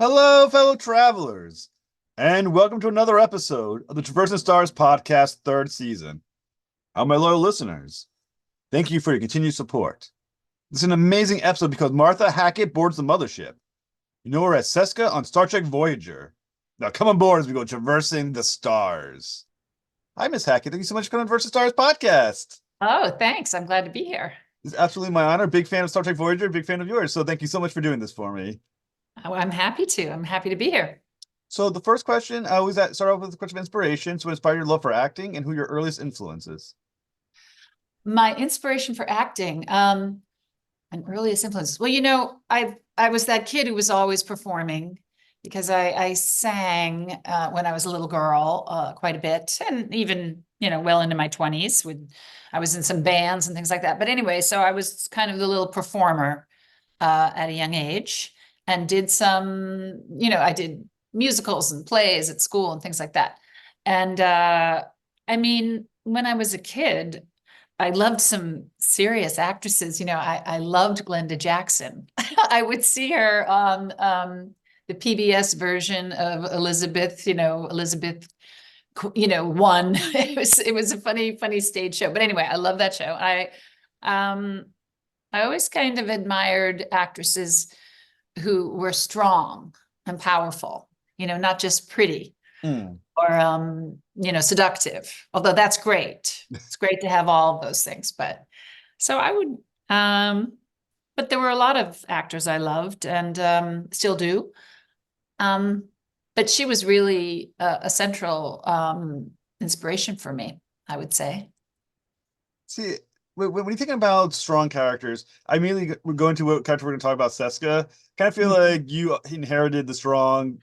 Hello, fellow travelers, and welcome to another episode of the Traversing Stars podcast, third season. My loyal listeners, thank you for your continued support. This is an amazing episode because Martha Hackett boards the mothership. You know, we're at Seska on Star Trek Voyager. Now, come on board as we go traversing the stars. Hi, Miss Hackett. Thank you so much for coming to Traversing Stars podcast. Oh, thanks. I'm glad to be here. It's absolutely my honor. Big fan of Star Trek Voyager, big fan of yours. So, thank you so much for doing this for me. Oh, I'm happy to. I'm happy to be here. So the first question, I always start off with a question of inspiration. So what inspired your love for acting and who your earliest influences? My inspiration for acting, and earliest influences. Well, I was that kid who was always performing because I sang when I was a little girl quite a bit, and even well into my 20s. I was in some bands and things like that. But anyway, so I was kind of the little performer at a young age, and did some, I did musicals and plays at school and things like that. And I mean, when I was a kid, I loved some serious actresses. I loved Glenda Jackson. I would see her on the PBS version of Elizabeth, Elizabeth, one. It was a funny stage show. But anyway, I love that show. I always kind of admired actresses who were strong and powerful, not just pretty or seductive. Although that's great. It's great to have all of those things. But so I would but there were a lot of actors I loved and still do. But she was really a central inspiration for me, I would say. See, when you're thinking about strong characters, I immediately we're going to what character we're going to talk about, Seska. Kind of feel like you inherited the strong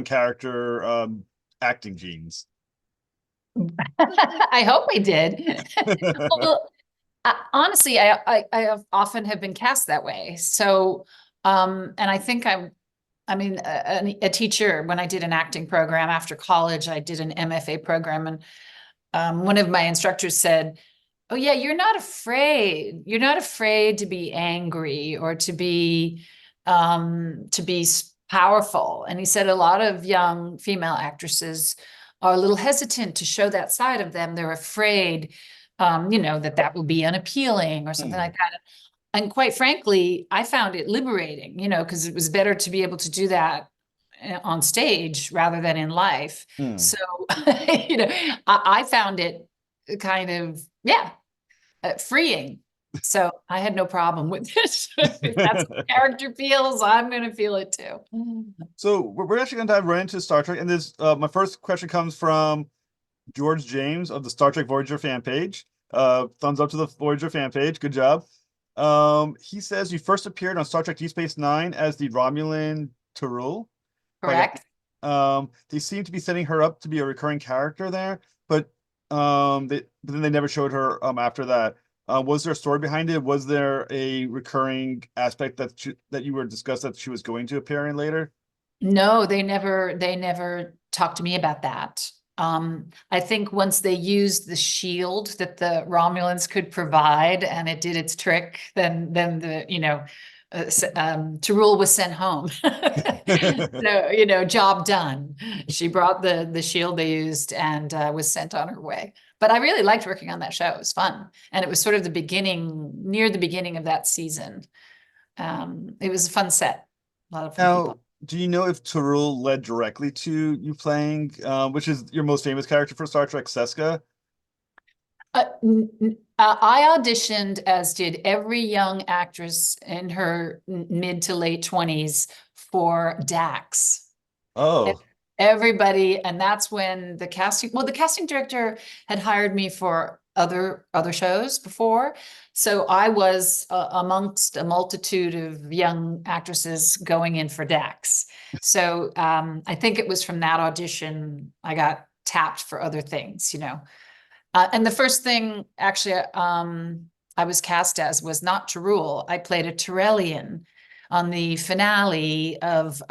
character acting genes. I hope I did. Well, honestly, I often have been cast that way. So, and I think I mean, a teacher, when I did an acting program after college, I did an MFA program. And one of my instructors said, "Oh yeah, you're not afraid. You're not afraid to be angry or to be powerful." And he said a lot of young female actresses are a little hesitant to show that side of them. They're afraid, that will be unappealing or something like that. And quite frankly, I found it liberating, because it was better to be able to do that on stage rather than in life. So, I found it kind of, yeah, freeing. So I had no problem with it. If that's what the character feels, I'm going to feel it too. So we're actually going to dive right into Star Trek, and this my first question comes from George James of the Star Trek Voyager fan page. Thumbs up to the Voyager fan page. Good job. He says you first appeared on Star Trek Deep Space Nine as the Romulan Turul. Correct. They seem to be setting her up to be a recurring character there, but but then they never showed her after that. Was there a story behind it? Was there a recurring aspect that you were discussed that she was going to appear in later? No, they never talked to me about that. I think once they used the shield that the Romulans could provide and it did its trick, then Tarul was sent home. So, job done. She brought the shield they used and was sent on her way. But I really liked working on that show. It was fun. And it was sort of near the beginning of that season. It was a fun set. A lot of fun Now, people. do you know if Turul led directly to you playing, which is your most famous character for Star Trek, Seska? I auditioned, as did every young actress in her mid to late 20s, for Dax. Oh, Everybody, and that's when the casting director had hired me for other shows before. So I was amongst a multitude of young actresses going in for Dax. So I think it was from that audition I got tapped for other things. And the first thing actually I was cast as was not Tyrul. I played a Tyrellian on the finale of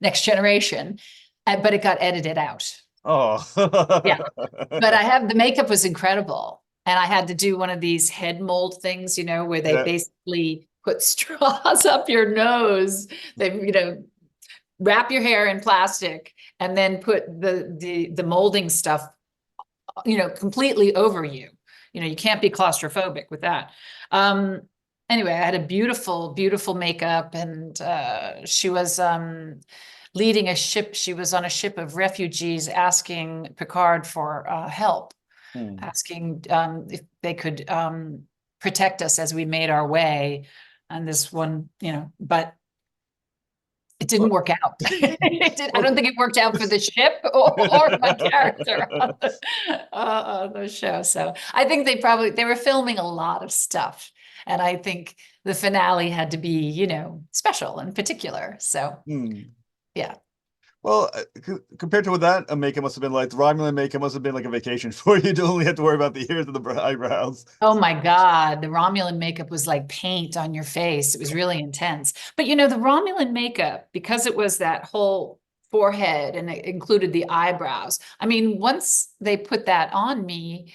Next Generation, but it got edited out. oh. Yeah, but I have the makeup was incredible, and I had to do one of these head mold things, where they Yeah. basically put straws up your nose. They, wrap your hair in plastic and then put the molding stuff, completely over you. You can't be claustrophobic with that. Anyway, I had a beautiful, beautiful makeup, and she was leading a ship. She was on a ship of refugees asking Picard for help, asking if they could protect us as we made our way on this one, but it didn't work out. I don't think it worked out for the ship or my character on the show. So I think they were filming a lot of stuff. And I think the finale had to be, special and particular. So, yeah. Well, compared to what that makeup must have been like, the Romulan makeup must have been like a vacation for you to only have to worry about the ears and the eyebrows. Oh my God, the Romulan makeup was like paint on your face. It was really intense. But the Romulan makeup, because it was that whole forehead and it included the eyebrows. I mean, once they put that on me,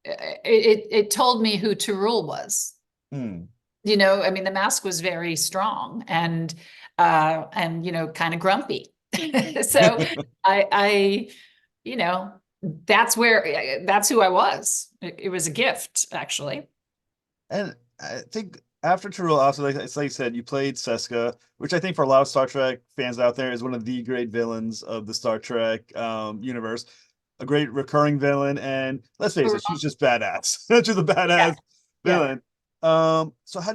it told me who Tyrell was. I mean, the mask was very strong and kind of grumpy. So I that's who I was. It was a gift, actually. And I think after Tyrell, also, it's like you said, you played Seska, which I think for a lot of Star Trek fans out there is one of the great villains of the Star Trek universe. A great recurring villain, and let's face it, she's just badass. She's a badass villain. So how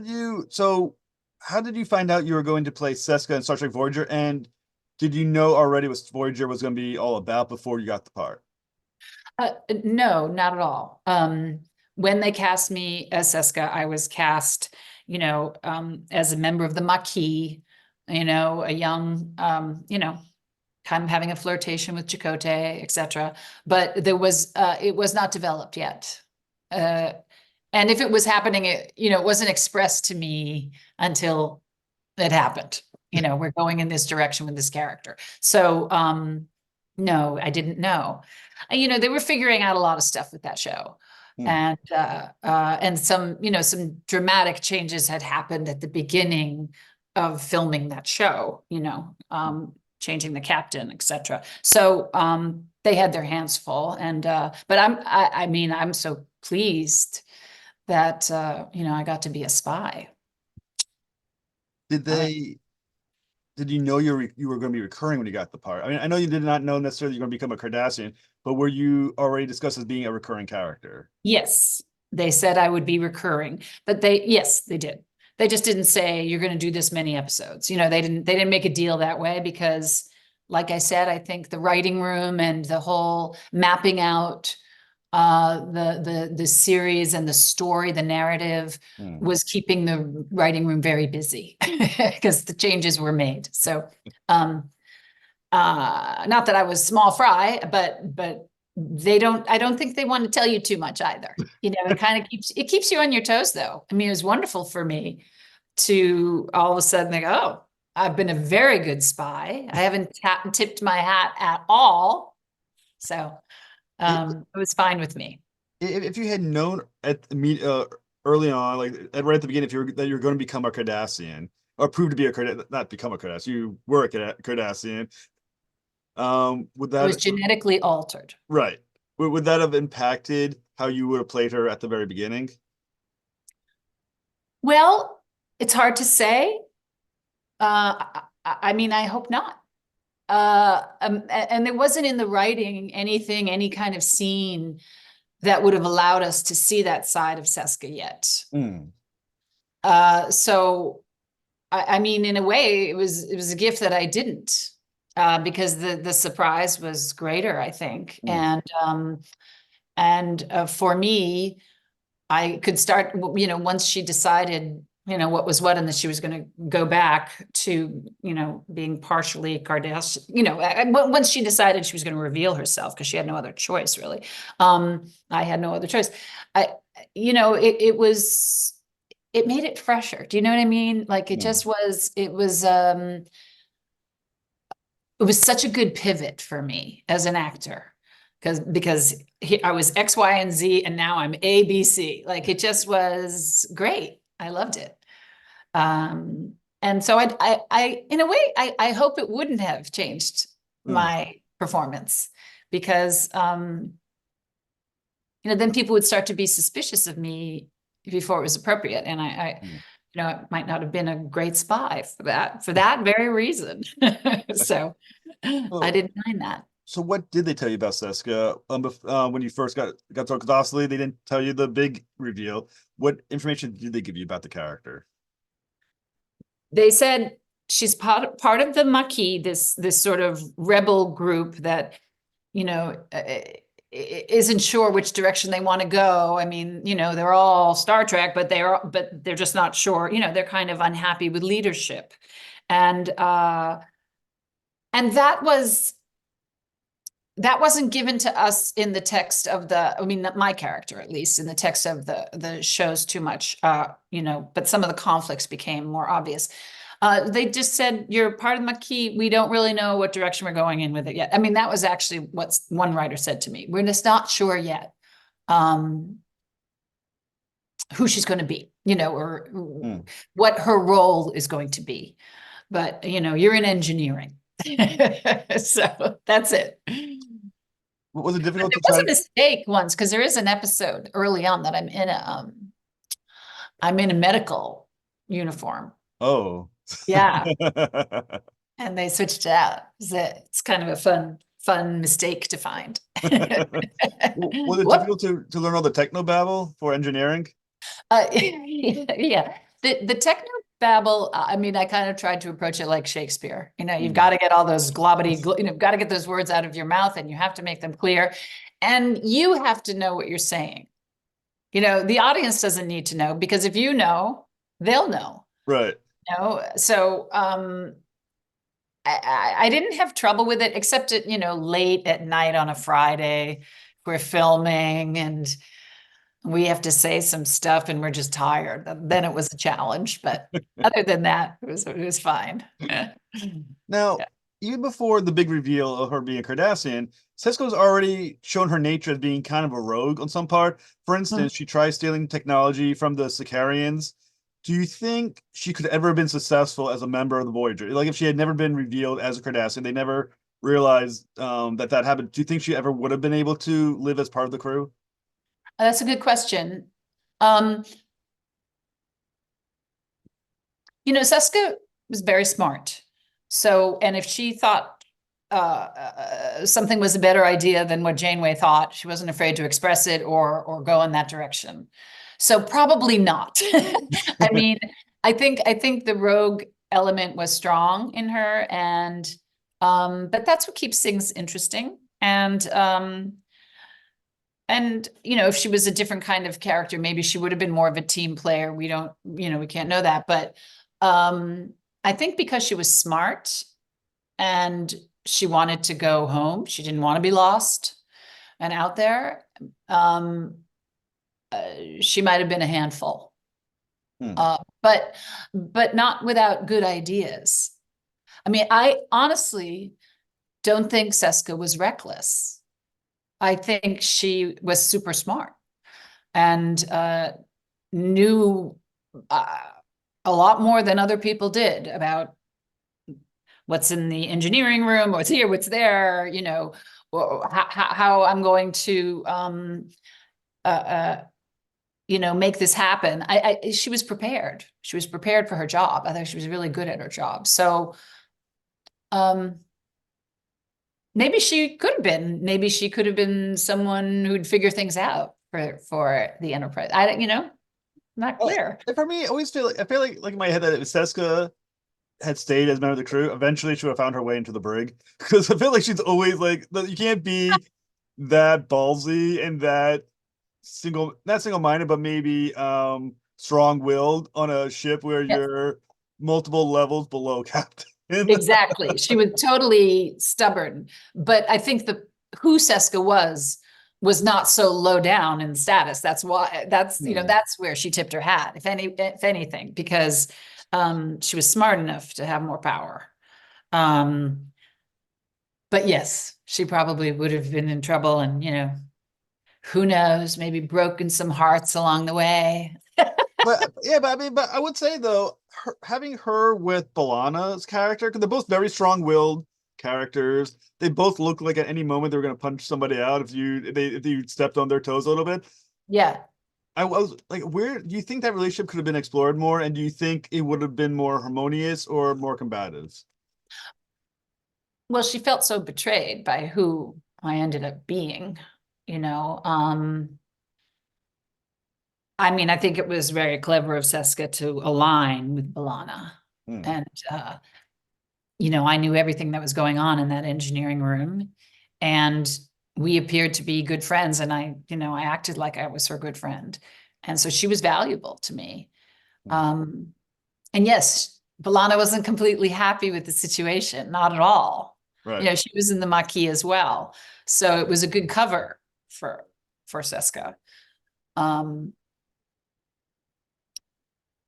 did you find out you were going to play Seska in Star Trek Voyager, and did you know already what Voyager was going to be all about before you got the part? No, not at all. When they cast me as Seska, I was cast, as a member of the Maquis, a young, kind of having a flirtation with Chakotay, etc. But it was not developed yet. And if it was happening, it wasn't expressed to me until it happened. We're going in this direction with this character. So, no, I didn't know. They were figuring out a lot of stuff with that show. And some dramatic changes had happened at the beginning of filming that show, changing the captain, etc. So they had their hands full. And but I'm so pleased that I got to be a spy. Did you know you were going to be recurring when you got the part? I mean, I know you did not know necessarily you're going to become a Cardassian, but were you already discussed as being a recurring character? Yes, they said I would be recurring, but yes, they did. They just didn't say you're going to do this many episodes. They didn't make a deal that way because, like I said, I think the writing room and the whole mapping out the series and the story, the narrative was keeping the writing room very busy because the changes were made. So, not that I was small fry, but I don't think they want to tell you too much either. It kind of keeps you on your toes though. I mean, it was wonderful for me to all of a sudden think, oh, I've been a very good spy. I haven't tipped my hat at all. So, it was fine with me. If you had known early on, like right at the beginning, that you were going to become a Cardassian or prove to be not become a Cardassian, you were a Cardassian. Would that It was genetically altered. Right? Would that have impacted how you would have played her at the very beginning? Well, it's hard to say. I mean, I hope not. And there wasn't in the writing any kind of scene that would have allowed us to see that side of Seska yet. So, I mean, in a way, it was a gift that I didn't, because the surprise was greater, I think. And for me, I could start, once she decided what was what, and that she was going to go back to, being partially Cardassian, once she decided she was going to reveal herself, because she had no other choice, really. I had no other choice. It made it fresher. Do you know what I mean? Like, it was such a good pivot for me as an actor, because I was X, Y, and Z, and now I'm A, B, C. Like, it just was great. I loved it. And so in a way, I hope it wouldn't have changed Mm, my performance because, then people would start to be suspicious of me before it was appropriate. And mm. it might not have been a great spy for that very reason. So I Well, didn't mind that. so what did they tell you about Seska when you first got to? Because obviously they didn't tell you the big reveal. What information did they give you about the character? They said she's part of the Maquis, this sort of rebel group that, isn't sure which direction they want to go. I mean, they're all Star Trek, but they're just not sure. They're kind of unhappy with leadership, and that wasn't given to us in the text of I mean, my character, at least in the text of the shows too much, but some of the conflicts became more obvious. They just said, you're part of the Maquis. We don't really know what direction we're going in with it yet. I mean, that was actually what one writer said to me. We're just not sure yet who she's going to be, or Mm. what her role is going to be. But, you're in engineering. So that's it. What was it But difficult there to was try? a mistake once because there is an episode early on that I'm in a medical uniform. Oh. Yeah. And they switched it out. It's kind of a fun mistake to find. Was it Whoop. difficult to learn all the techno babble for engineering? Yeah. The techno babble, I mean, I kind of tried to approach it like Shakespeare. You've Mm. got to get all those you've got to get those words out of your mouth and you have to make them clear. And you have to know what you're saying. The audience doesn't need to know because if you know, they'll know. Right. So I didn't have trouble with it except at, late at night on a Friday. We're filming and we have to say some stuff and we're just tired. Then it was a challenge, but other than that, it was fine. Yeah. Now, even before the big reveal of her being a Cardassian, Cisco's already shown her nature as being kind of a rogue on some part. For instance, she tries stealing technology from the Sicarians. Do you think she could ever have been successful as a member of the Voyager? Like if she had never been revealed as a Cardassian, they never realized that happened. Do you think she ever would have been able to live as part of the crew? That's a good question. Um, Seska was very smart. So, and if she thought something was a better idea than what Janeway thought, she wasn't afraid to express it or go in that direction. So probably not. I mean, I think the rogue element was strong in her, and but that's what keeps things interesting. And if she was a different kind of character, maybe she would have been more of a team player. We don't, we can't know that. But I think because she was smart and she wanted to go home, she didn't want to be lost and out there. Um, she might have been a handful, Hmm. but not without good ideas. I mean, I honestly don't think Seska was reckless. I think she was super smart and knew uh, a lot more than other people did about what's in the engineering room, what's here, what's there, how I'm going to, uh, uh, make this happen. She was prepared. She was prepared for her job. I think she was really good at her job. So, um, maybe she could have been someone who'd figure things out for the Enterprise. Not clear. For me, I always I feel like in my head that if Seska had stayed as a member of the crew, eventually she would have found her way into the brig. Because I feel like she's always like you can't be that ballsy and that not single-minded, but maybe strong-willed on a ship where Yes, you're multiple levels below captain. exactly. She was totally stubborn, but I think who Seska was not so low down in status. That's why Hmm. that's where she tipped her hat, if anything, because she was smart enough to have more power. Um, but yes, she probably would have been in trouble and, who knows, maybe broken some hearts along the way. But yeah, but I mean, but I would say though, having her with Balana's character, because they're both very strong-willed characters. They both look like at any moment they're going to punch somebody out if you stepped on their toes a little bit. Yeah. I was like, where do you think that relationship could have been explored more? And do you think it would have been more harmonious or more combative? Well, she felt so betrayed by who I ended up being, you know. I mean, I think it was very clever of Seska to align with Balana. Hmm. And, I knew everything that was going on in that engineering room. And we appeared to be good friends. And I acted like I was her good friend. And so she was valuable to me. Hmm. Um, and yes, Balana wasn't completely happy with the situation, not at all. Right. She was in the Maquis as well. So it was a good cover for Seska. Um,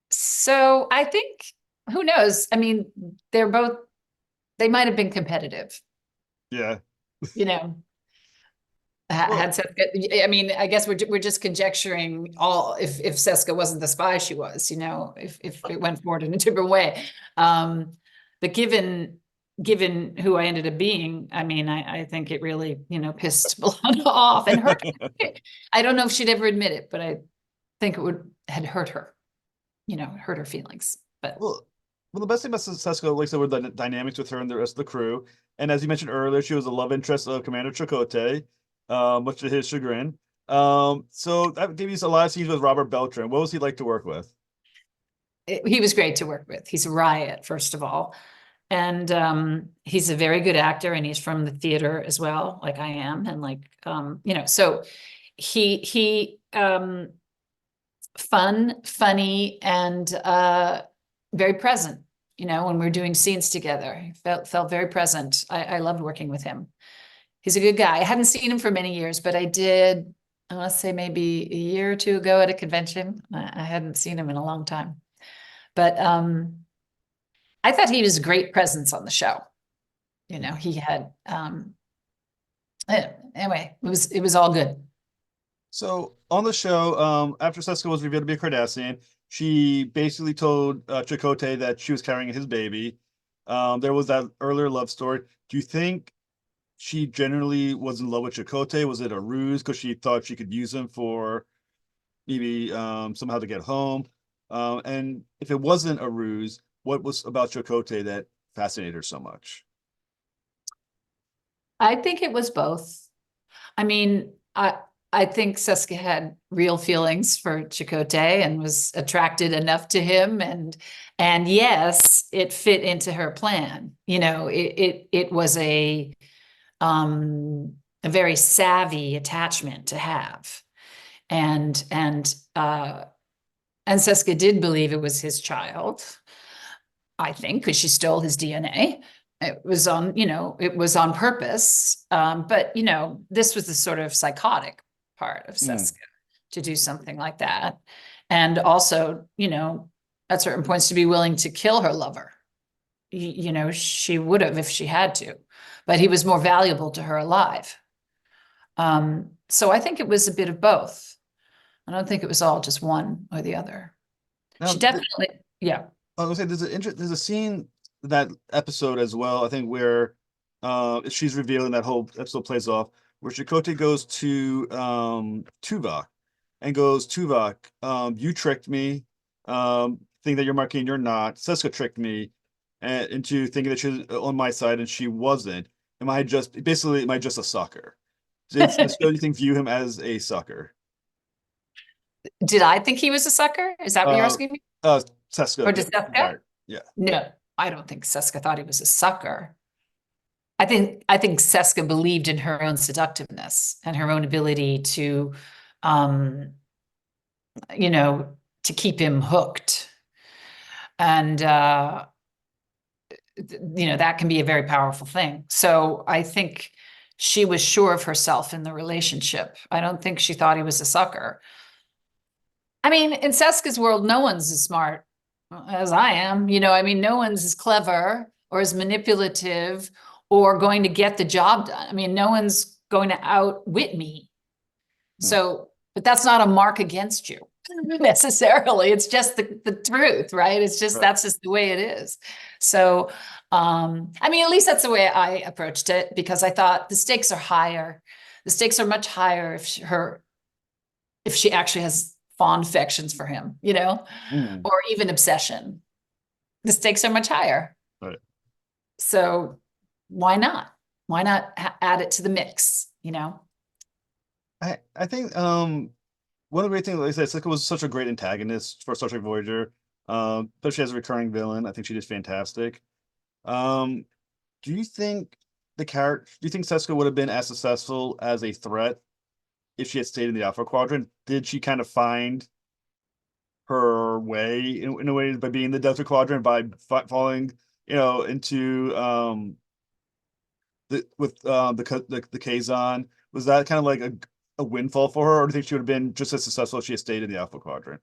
so I think, who knows? I mean, they might have been competitive, Yeah. you know. Well, Had Seska, I mean, I guess we're just conjecturing all if Seska wasn't the spy she was, if it went forward in a different way. But given who I ended up being, I mean, I think it really, pissed Milana off and hurt. I don't know if she'd ever admit it, but I think had hurt her, hurt her feelings. But well, the best thing about Seska, like I said, were the dynamics with her and the rest of the crew. And as you mentioned earlier, she was a love interest of Commander Chakotay, much to his chagrin. So that gave you a lot of scenes with Robert Beltran. What was he like to work with? he was great to work with. He's a riot, first of all. And he's a very good actor, and he's from the theater as well, like I am. And so he funny, and very present, when we're doing scenes together. He felt very present. I loved working with him. He's a good guy. I hadn't seen him for many years, but I did, I want to say maybe a year or two ago at a convention. I hadn't seen him in a long time. But I thought he was a great presence on the show. He had anyway, it was all good. So on the show, after Seska was revealed to be a Cardassian, she basically told Chakotay that she was carrying his baby. There was that earlier love story. Do you think she generally was in love with Chakotay? Was it a ruse because she thought she could use him for maybe somehow to get home? And if it wasn't a ruse, what was about Chakotay that fascinated her so much? I think it was both. I mean, I think Seska had real feelings for Chakotay and was attracted enough to him, and yes, it fit into her plan. It was a very savvy attachment to have, and Seska did believe it was his child. I think because she stole his DNA. It was on purpose. But this was the sort of psychotic part of Hmm. Seska to do something like that. And also, at certain points to be willing to kill her lover. She would have if she had to, but he was more valuable to her alive. So I think it was a bit of both. I don't think it was all just one or the other. Now, She definitely, yeah. I was gonna say there's a scene that episode as well, I think, where she's revealing that whole episode plays off, where Chakotay goes to Tuvok and goes, Tuvok, you tricked me, thinking that you're Marquis and you're not. Seska tricked me into thinking that she was on my side and she wasn't. Am I just a sucker? Did Seska, you think, view him as a sucker? Did I think he was a sucker? Is that what you're Uh asking me? uh Seska, Or the does Seska? character. Yeah. No, I don't think Seska thought he was a sucker. I think Seska believed in her own seductiveness and her own ability to, um, to keep him hooked. And that can be a very powerful thing. So I think she was sure of herself in the relationship. I don't think she thought he was a sucker. I mean, in Seska's world, no one's as smart as I am. I mean, no one's as clever or as manipulative or going to get the job done. I mean, no one's going to outwit me. Hmm. So, but that's not a mark against you. necessarily. It's just the truth, right? It's just, Right. that's just the way it is. So, I mean, at least that's the way I approached it, because I thought the stakes are higher. The stakes are much higher if she actually has fond affections for him, Mm. or even obsession. The stakes are much higher. Right. So why not? Why not add it to the mix, I think one of the great things, like I said, Seska was such a great antagonist for Star Trek Voyager, especially as a recurring villain. I think she did fantastic. Um, do you think do you think Seska would have been as successful as a threat if she had stayed in the Alpha Quadrant? Did she kind of find her way in a way by being in the Delta Quadrant by falling, into the Kazon? Was that kind of like a windfall for her, or do you think she would have been just as successful if she had stayed in the Alpha Quadrant?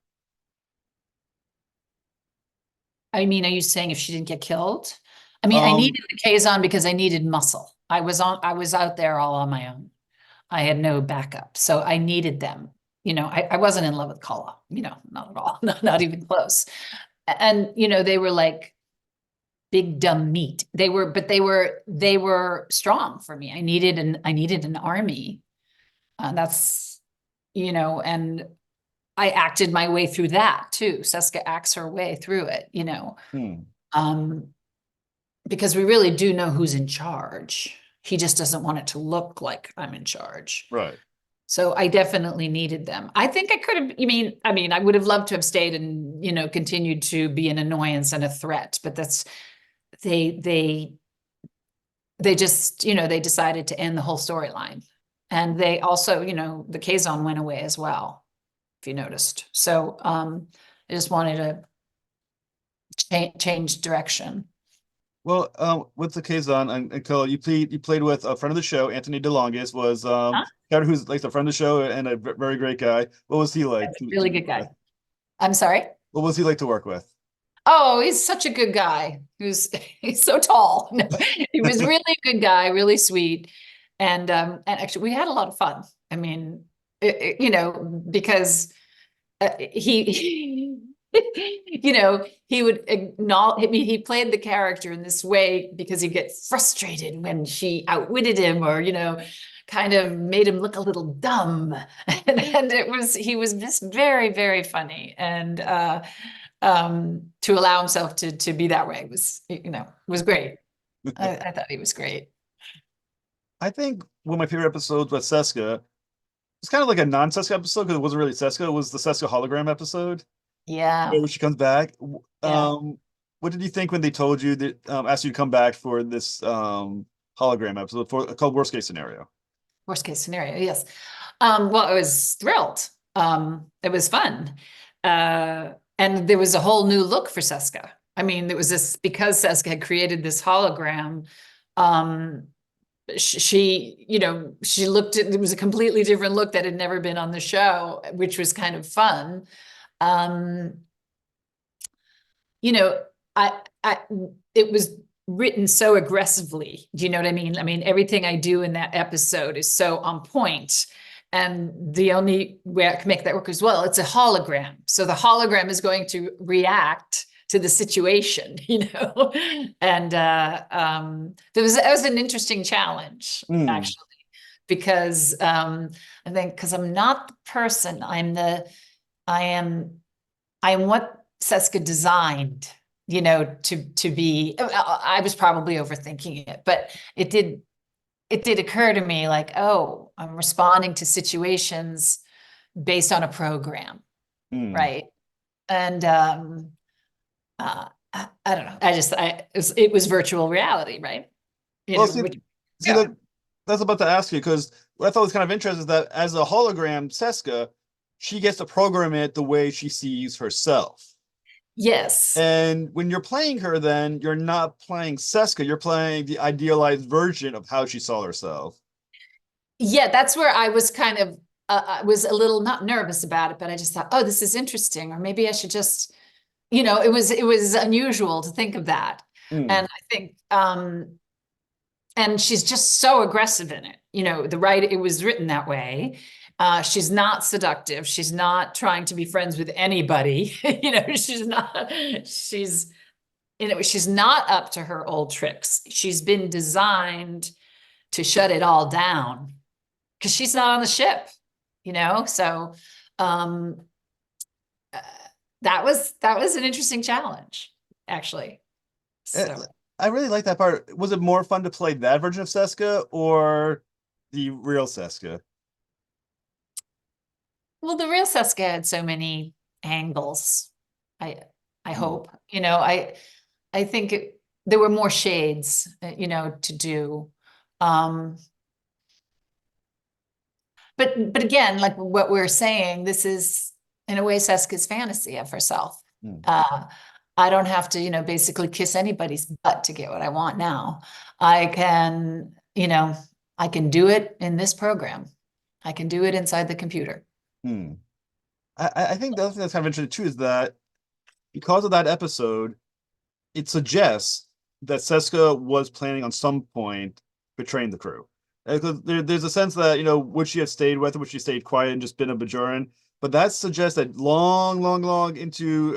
I mean, are you saying if she didn't get killed? I mean, I Um, needed the Kazon because I needed muscle. I was out there all on my own. I had no backup. So I needed them. I wasn't in love with Kala, not at all, not even close. And, they were like big dumb meat. But they were strong for me. I needed an army. That's, and I acted my way through that too. Seska acts her way through it, hmm, um, because we really do know who's in charge. He just doesn't want it to look like I'm in charge. right. So I definitely needed them. I think I could have, I would have loved to have stayed and, continued to be an annoyance and a threat, but they, they, they just, they decided to end the whole storyline. And they also, the Kazon went away as well, if you noticed. So, I just wanted to change direction. Well, with the Kazon and Kolo, you played with a friend of the show, Anthony DeLongis, was Huh? character who's like the friend of the show and a very great guy. What was he like That's a really to good work with? guy. I'm sorry. What was he like to work with? Oh, he's such a good guy. He's so tall. No, he was really a good guy, really sweet. And actually we had a lot of fun. I mean, because he he would acknowledge, I mean, he played the character in this way because he'd get frustrated when she outwitted him or, kind of made him look a little dumb. And he was just very, very funny. And to allow himself to be that way was great. I thought he was great. I think one of my favorite episodes was Seska. It's kind of like a non-Seska episode because it wasn't really Seska. It was the Seska hologram episode Yeah. where she comes back. Yeah. What did you think when they told you that asked you to come back for this hologram episode called Worst Case Scenario? Worst case scenario. Yes. Well, I was thrilled. It was fun. And there was a whole new look for Seska. I mean, there was this, because Seska had created this hologram. Um, she looked at, it was a completely different look that had never been on the show, which was kind of fun. Um, you know, I, it was written so aggressively. Do you know what I mean? I mean, everything I do in that episode is so on point. And the only way I can make that work as well, it's a hologram. So the hologram is going to react to the situation, And that was an interesting challenge, Hmm. actually, because I think because I'm not the person, I am I am what Seska designed, to be. I was probably overthinking it, but it did occur to me like, oh, I'm responding to situations based on a program, Hmm. right? And I don't know. It was virtual reality, right? Well, see, Which, see yeah. that that's about to ask you because what I thought was kind of interesting is that as a hologram, Seska, she gets to program it the way she sees herself. Yes. And when you're playing her, then you're not playing Seska, you're playing the idealized version of how she saw herself. Yeah, that's where I was kind of I was a little not nervous about it, but I just thought, oh, this is interesting, or maybe I should just, it was unusual to think of that. Hmm. And I think and she's just so aggressive in it. It was written that way. She's not seductive. She's not trying to be friends with anybody. She's not, she's not up to her old tricks. She's been designed to shut it all down because she's not on the ship, so um, uh, that was an interesting challenge, actually. Eh, So, I really like that part. Was it more fun to play that version of Seska or the real Seska? well, the real Seska had so many angles. I I Hmm. hope, I think there were more shades, to do. Um, but again, like what we're saying, this is in a way Seska's fantasy of herself. Hmm. Uh, I don't have to, basically kiss anybody's butt to get what I want now. I can, I can do it in this program. I can do it inside the computer. Hmm. I think the other thing that's kind of interesting too is that because of that episode, it suggests that Seska was planning on some point betraying the crew. There's a sense that, would she have stayed with her, would she stayed quiet and just been a Bajoran? But that suggests that long, long, long into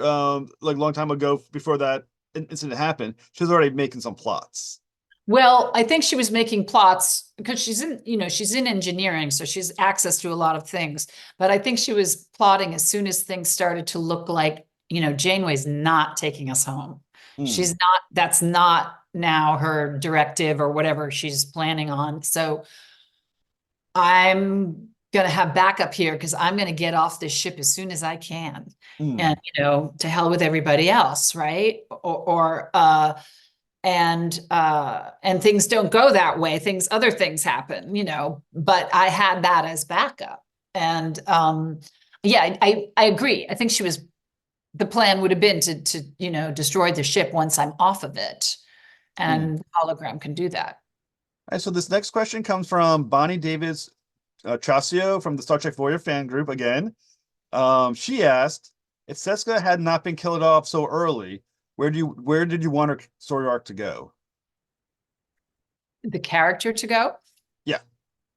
like long time ago, before that incident happened, she was already making some plots. Well, I think she was making plots because she's in engineering, so she's access to a lot of things. But I think she was plotting as soon as things started to look like, Janeway's not taking us home. Hmm. That's not now her directive or whatever she's planning on. So I'm going to have backup here because I'm going to get off this ship as soon as I can. Hmm. And, to hell with everybody else, right? And things don't go that way. Other things happen, but I had that as backup. And yeah, I agree. I think the plan would have been to destroy the ship once I'm off of it. Hmm. And hologram can do that. All right, so this next question comes from Bonnie Davis Chasio from the Star Trek Voyager fan group again. She asked, if Seska had not been killed off so early, where did you want her story arc to go? The character to go. Yeah.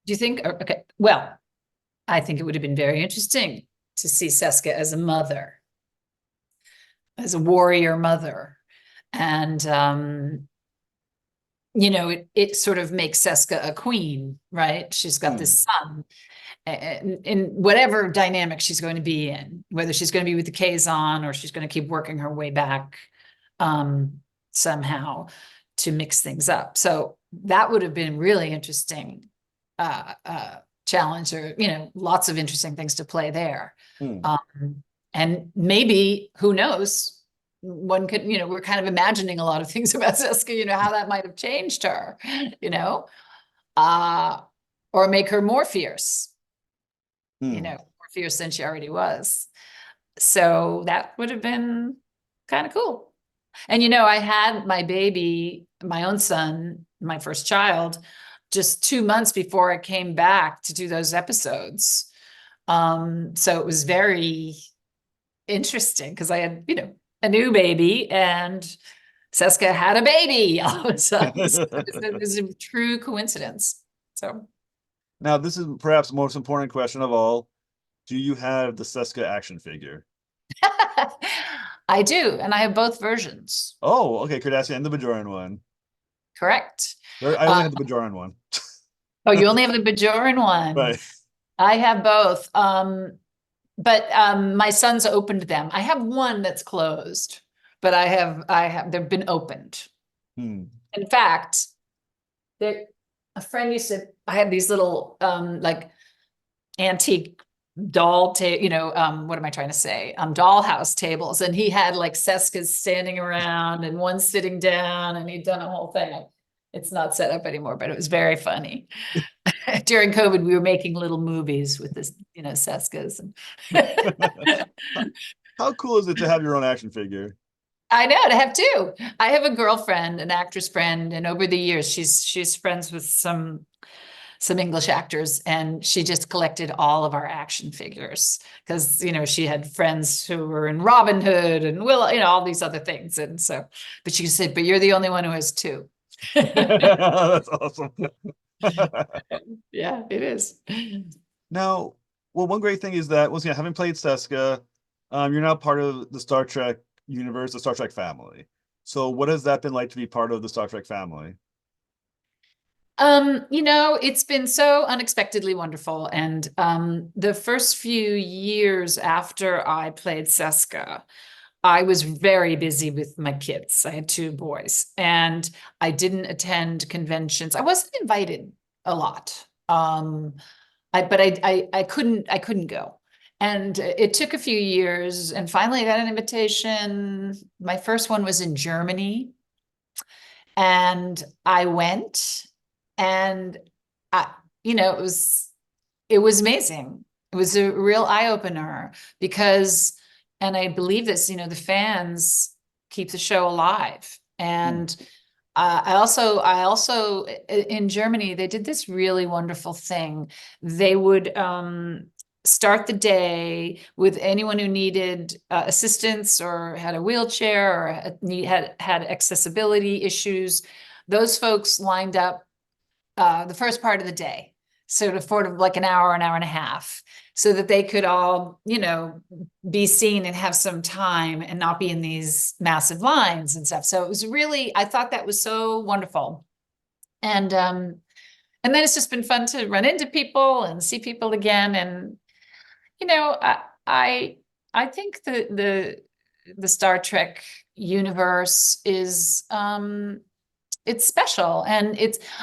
Do you think? Okay. Well, I think it would have been very interesting to see Seska as a mother, as a warrior mother. And, it sort of makes Seska a queen, right? She's got Hmm. this son in whatever dynamic she's going to be in, whether she's going to be with the Kazon or she's going to keep working her way back somehow to mix things up. So that would have been really interesting challenge, or lots of interesting things to play there. Hmm. And maybe, who knows, one could, we're kind of imagining a lot of things about Seska, how that might have changed her, you know uh or make her more fierce, Hmm. more fierce than she already was. So that would have been kind of cool. And I had my baby, my own son, my first child, just 2 months before I came back to do those episodes. So it was very interesting because I had, a new baby, and Seska had a baby all of a sudden. So it was a true coincidence. So Now, this is perhaps the most important question of all. Do you have the Seska action figure? I do, and I have both versions. Oh, okay. Could ask you and the Bajoran one. Correct. I Uh, only have the Bajoran one. oh, you only have the Bajoran one. Right. I have both. But my son's opened them. I have one that's closed, but they've been opened. Hmm. In fact, a friend used to, I had these little like antique what am I trying to say? Dollhouse tables. And he had like Seskas standing around and one sitting down, and he'd done a whole thing. It's not set up anymore, but it was very funny. During COVID, we were making little movies with this, Seskas. How cool is it to have your own action figure? I know, to have two. I have a girlfriend, an actress friend, and over the years, she's friends with some English actors, and she just collected all of our action figures because she had friends who were in Robin Hood and Will, all these other things. And so, but she said, "But you're the only one who has two." That's awesome. Yeah, it is. Now, well, one great thing is that once again, having played Seska, you're now part of the Star Trek universe, the Star Trek family. So what has that been like to be part of the Star Trek family? It's been so unexpectedly wonderful. And the first few years after I played Seska, I was very busy with my kids. I had two boys, and I didn't attend conventions. I wasn't invited a lot. But I couldn't go. And it took a few years, and finally I got an invitation. My first one was in Germany, and I went, and I, it was amazing. It was a real eye opener because, and I believe this, the fans keep the show alive. Hmm. And I also, in Germany, they did this really wonderful thing. They would start the day with anyone who needed assistance or had a wheelchair or had accessibility issues. Those folks lined up the first part of the day, sort of like an hour and a half, so that they could all, be seen and have some time and not be in these massive lines and stuff. So it was really, I thought that was so wonderful. And then it's just been fun to run into people and see people again. And, you know, I, I, I think the Star Trek universe is, it's special, and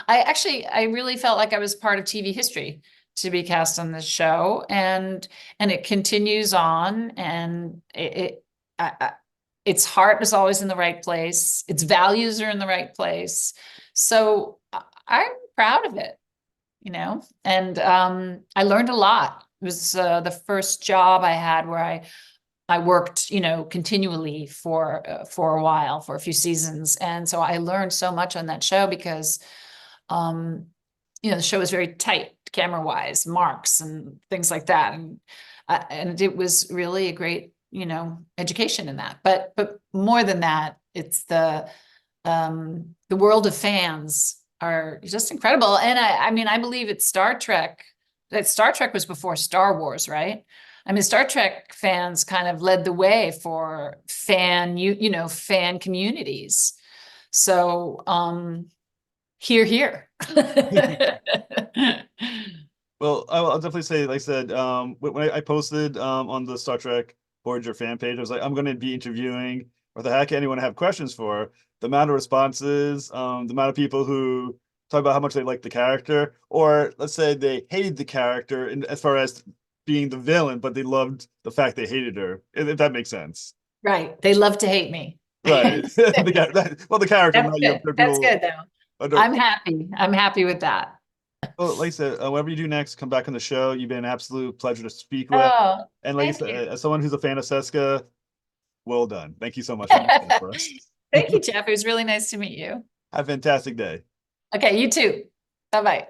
I really felt like I was part of TV history to be cast on this show, and it continues on, and its heart is always in the right place, its values are in the right place. So I'm proud of it, and I learned a lot. It was the first job I had where I worked, continually for a while, for a few seasons. And so I learned so much on that show because, um, the show was very tight, camera wise, marks and things like that. And it was really a great, education in that. But more than that, it's the world of fans are just incredible. And I mean, I believe it's Star Trek, that Star Trek was before Star Wars, right? I mean, Star Trek fans kind of led the way for fan communities. So, here. Well, I'll definitely say, like I said, when I posted on the Star Trek Voyager fan page, I was like, I'm going to be interviewing Martha Hackett. Anyone I have questions for? The amount of responses, the amount of people who talk about how much they like the character, or let's say they hated the character, in, as far as being the villain, but they loved the fact they hated her, if that makes sense. Right. They love to hate me. Right. Well, the character, That's not you. good. That's good though. People. I'm happy. I'm happy with that. Well, like I said, whatever you do next, come back on the show. You've been an absolute pleasure to speak with. Oh, And like I thank said, you. as someone who's a fan of Seska, well done. Thank you so much for doing that for us. Thank you, Jeff. It was really nice to meet you. Have a fantastic day. Okay, you too. Bye-bye.